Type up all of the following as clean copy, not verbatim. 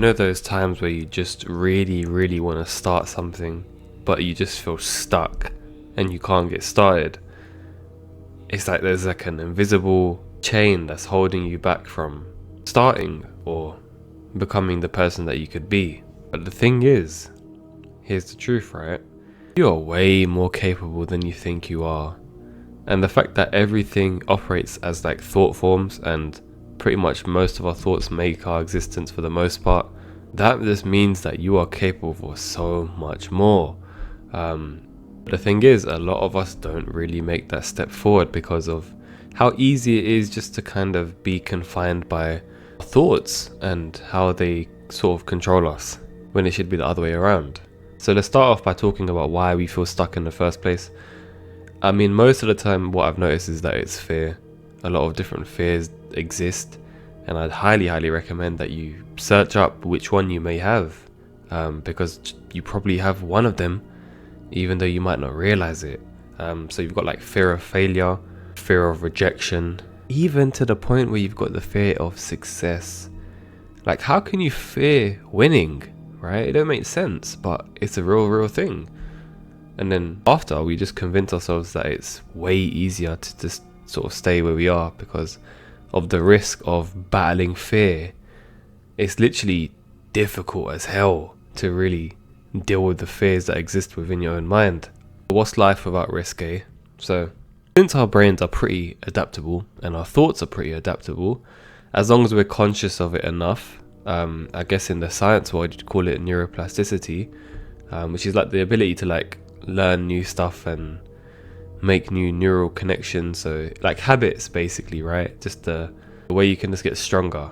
know those times where you just really want to start something, but you just feel stuck and you can't get started? It's like there's like an invisible chain that's holding you back from starting or becoming the person that you could be. But the thing is, here's the truth, right? You're way more capable than you think you are. And the fact that everything operates as like thought forms, and pretty much most of our thoughts make our existence for the most part, that just means that you are capable for so much more. The thing is, a lot of us don't really make that step forward because of how easy it is just to kind of be confined by thoughts and how they sort of control us, when it should be the other way around. So let's start off by talking about why we feel stuck in the first place. I mean, most of the time what I've noticed is that it's fear. A lot of different fears exist, and I'd highly recommend that you search up which one you may have, because you probably have one of them even though you might not realize it. So you've got like fear of failure, fear of rejection, even to the point where you've got the fear of success. Like, how can you fear winning, right? It don't make sense, but it's a real thing. And then after, we just convince ourselves that it's way easier to just sort of stay where we are because of the risk of battling fear. It's literally difficult as hell to really deal with the fears that exist within your own mind. What's life without risk, eh? So, since our brains are pretty adaptable and our thoughts are pretty adaptable, as long as we're conscious of it enough, I guess in the science world you'd call it neuroplasticity, which is like the ability to like learn new stuff and make new neural connections. So like habits basically, right? Just the way you can just get stronger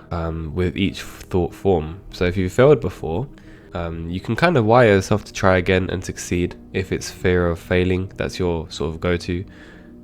with each thought form. So if you failed before, you can kind of wire yourself to try again and succeed. If it's fear of failing, that's your sort of go-to.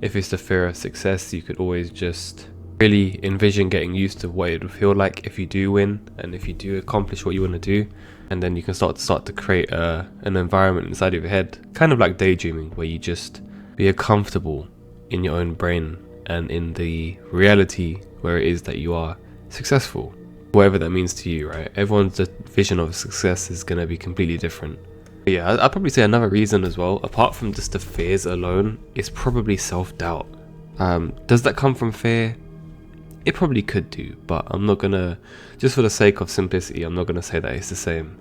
If it's the fear of success, you could always just really envision getting used to what it would feel like if you do win and if you do accomplish what you want to do. And then you can start to create an environment inside of your head, kind of like daydreaming, where you just be comfortable in your own brain and in the reality where it is that you are successful, whatever that means to you, right? Everyone's vision of success is going to be completely different. But yeah, I'd probably say another reason as well, apart from just the fears alone, is probably self-doubt. Does that come from fear? It probably could do, but I'm not gonna, just for the sake of simplicity, I'm not gonna say that it's the same,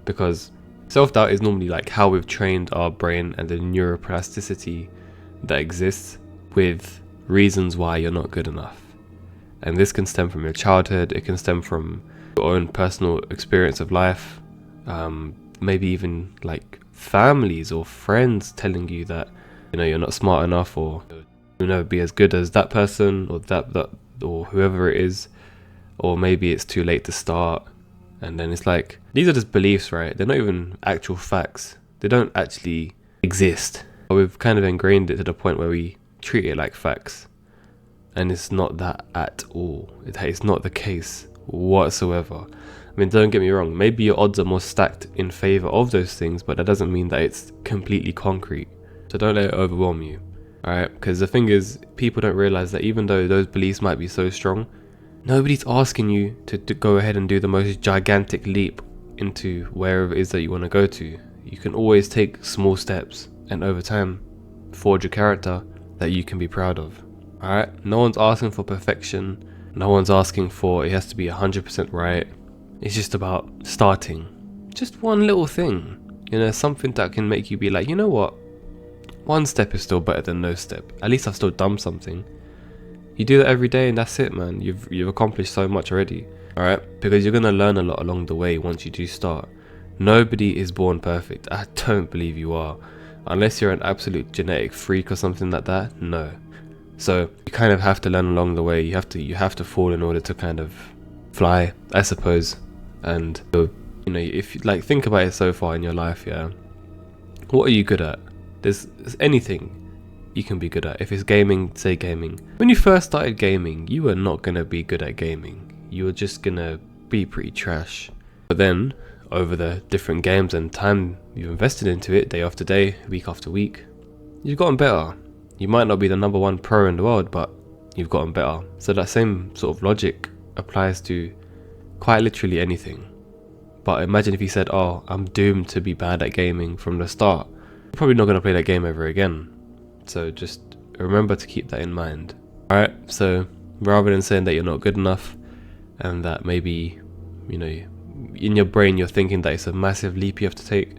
because self-doubt is normally like how we've trained our brain and the neuroplasticity that exists with reasons why you're not good enough. And this can stem from your childhood, it can stem from your own personal experience of life, maybe even like families or friends telling you that, you know, you're not smart enough, or you'll never be as good as that person or that or whoever it is, or maybe it's too late to start. And then it's like, these are just beliefs, right? They're not even actual facts. They don't actually exist. But we've kind of ingrained it to the point where we treat it like facts, and it's not that at all. It's not the case whatsoever. I mean, don't get me wrong, maybe your odds are more stacked in favor of those things, but that doesn't mean that it's completely concrete. So don't let it overwhelm you. Alright, because the thing is, people don't realize that even though those beliefs might be so strong, nobody's asking you to go ahead and do the most gigantic leap into wherever it is that you want to go to. You can always take small steps and over time forge a character that you can be proud of. Alright, no one's asking for perfection, no one's asking for it has to be 100% right. It's just about starting. Just one little thing, you know, something that can make you be like, you know what? One step is still better than no step. At least I've still done something. You do that every day and that's it, man. You've accomplished so much already. Alright? Because you're going to learn a lot along the way once you do start. Nobody is born perfect. I don't believe you are. Unless you're an absolute genetic freak or something like that, no. So you kind of have to learn along the way. You have to fall in order to kind of fly, I suppose. And you know, if you like think about it so far in your life, yeah. What are you good at? There's anything you can be good at. If it's gaming, say gaming. When you first started gaming, you were not gonna be good at gaming. You were just gonna be pretty trash. But then, over the different games and time you've invested into it, day after day, week after week, you've gotten better. You might not be the #1 pro in the world, but you've gotten better. So that same sort of logic applies to quite literally anything. But imagine if you said, oh, I'm doomed to be bad at gaming from the start. You're probably not going to play that game ever again. So just remember to keep that in mind. Alright, so rather than saying that you're not good enough and that maybe, you know, in your brain you're thinking that it's a massive leap you have to take,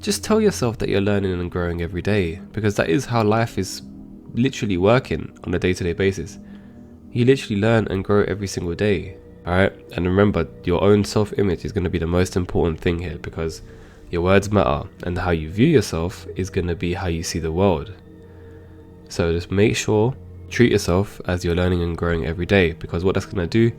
just tell yourself that you're learning and growing every day, because that is how life is literally working on a day-to-day basis. You literally learn and grow every single day. Alright, and remember, your own self-image is going to be the most important thing here, because your words matter and how you view yourself is going to be how you see the world. So just make sure, treat yourself as you're learning and growing every day, because what that's going to do,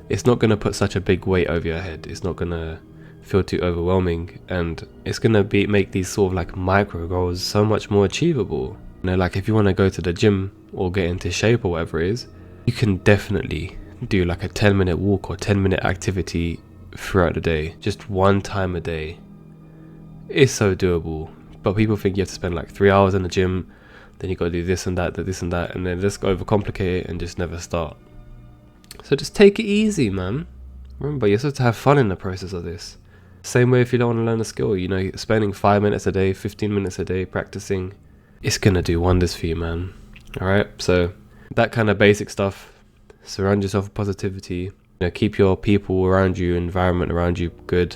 it's not going to put such a big weight over your head. It's not going to feel too overwhelming, and it's going to make these sort of like micro goals so much more achievable. You know, like if you want to go to the gym or get into shape or whatever it is, you can definitely do like a 10-minute walk or 10-minute activity throughout the day, just one time a day. It's so doable, but people think you have to spend like 3 hours in the gym, then you got to do this and that, and then just overcomplicate it and just never start. So just take it easy, man. Remember, you're supposed to have fun in the process of this. Same way if you don't want to learn a skill, you know, spending 5 minutes a day, 15 minutes a day practicing, it's gonna do wonders for you, man. Alright, so that kind of basic stuff. Surround yourself with positivity. You know, keep your people around you, environment around you good.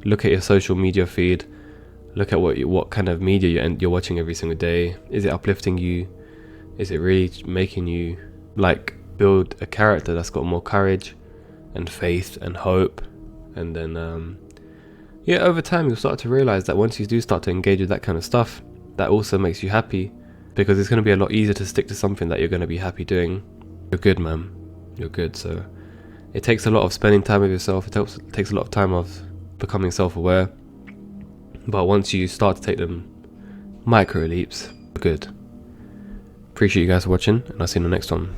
Look at your social media feed. Look at what kind of media you're watching every single day. Is it uplifting you? Is it really making you like build a character that's got more courage and faith and hope? And then yeah, over time you'll start to realize that once you do start to engage with that kind of stuff, that also makes you happy, because it's going to be a lot easier to stick to something that you're going to be happy doing. You're good, man. You're good. So it takes a lot of spending time with yourself. It takes a lot of time of becoming self-aware. But once you start to take them micro leaps, you're good. Appreciate you guys for watching, and I'll see you in the next one.